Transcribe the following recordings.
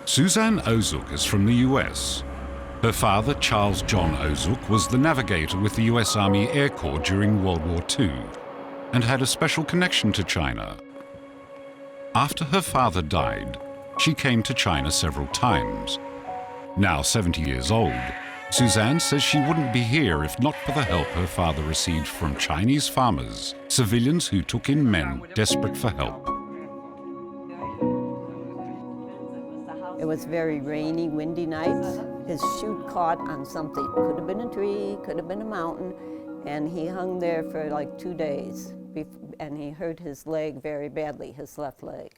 Susann Ozuk is from the US. Her father, Charles John Ozuk, was the navigator with the US Army Air Corps during World War II and had a special connection to China. After her father died, she came to China several times. Now 70 years old, Susann says she wouldn't be here if not for the help her father received from Chinese farmers, civilians who took in men desperate for help. It was very rainy, windy nights. His chute caught on something. Could have been a tree, could have been a mountain, and he hung there for like 2 days, and he hurt his leg very badly, his left leg.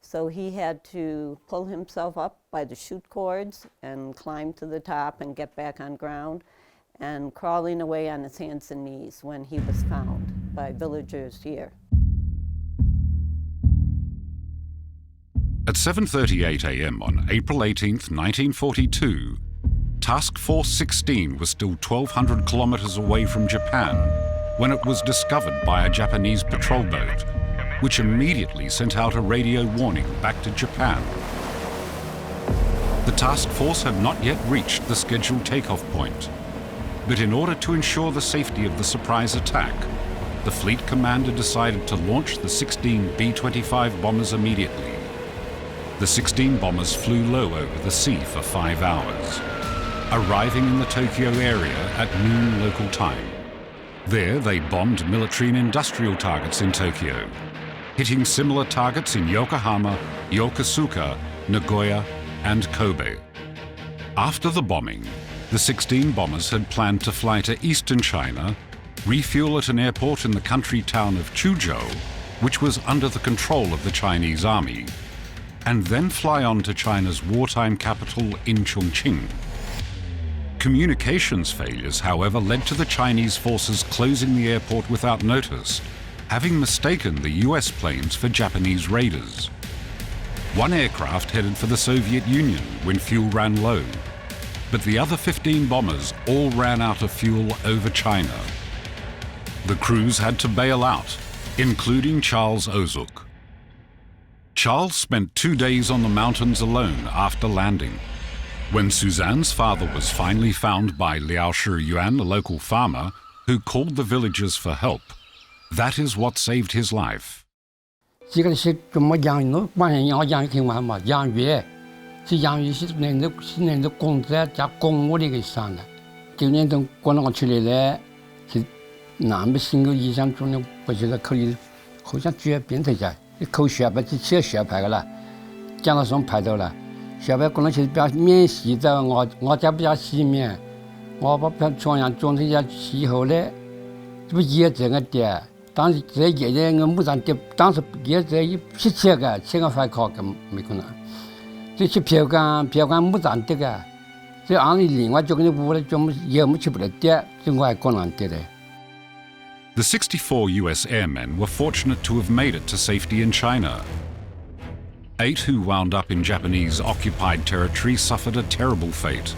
So he had to pull himself up by the chute cords and climb to the top and get back on ground, and crawling away on his hands and knees when he was found by villagers here. At 7:38 a.m. on April 18, 1942, Task Force 16 was still 1,200 kilometers away from Japan when it was discovered by a Japanese patrol boat, which immediately sent out a radio warning back to Japan. The task force had not yet reached the scheduled takeoff point, but in order to ensure the safety of the surprise attack, the fleet commander decided to launch the 16 B-25 bombers immediately. The 16 bombers flew low over the sea for 5 hours, arriving in the Tokyo area at noon local time. There, they bombed military and industrial targets in Tokyo, hitting similar targets in Yokohama, Yokosuka, Nagoya, and Kobe. After the bombing, the 16 bombers had planned to fly to eastern China, refuel at an airport in the country town of Quzhou, which was under the control of the Chinese army, and then fly on to China's wartime capital in Chongqing. Communications failures, however, led to the Chinese forces closing the airport without notice, having mistaken the US planes for Japanese raiders. One aircraft headed for the Soviet Union when fuel ran low, but the other 15 bombers all ran out of fuel over China. The crews had to bail out, including Charles Ozuk. Charles spent 2 days on the mountains alone after landing. When Susann's father was finally found by Liao Shiyuan, a local farmer, who called the villagers for help, that is what saved his life. 这个是怎么养呢？关键养挺完嘛，养鱼，是养鱼是那的工资加公务的给上的。9年从国内出来了，是那么辛苦医生做的，不觉得口里好像绝变态家，口血吧就吃血牌个了，讲到上排到了，血牌可能是比较免洗的，我家比较洗面，我把床上装这些洗后嘞，这不也这个的。 当时这爷爷我木上的，当时也这一批切个饭烤个没可能，这些票干木上的个，这按理另外就跟你屋里就也没去不了的，这我还可能的嘞。The 64 US airmen were fortunate to have made it to safety in China. 8 who wound up in Japanese-occupied territory suffered a terrible fate.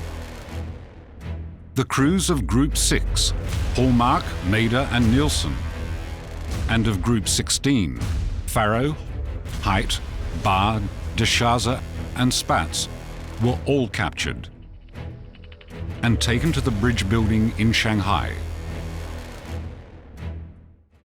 The crews of Group 6, Hallmark, Maida and Nielsen, and of Group 16, Faro, Haidt, Bar, Deshaza and Spatz were all captured and taken to the bridge building in Shanghai.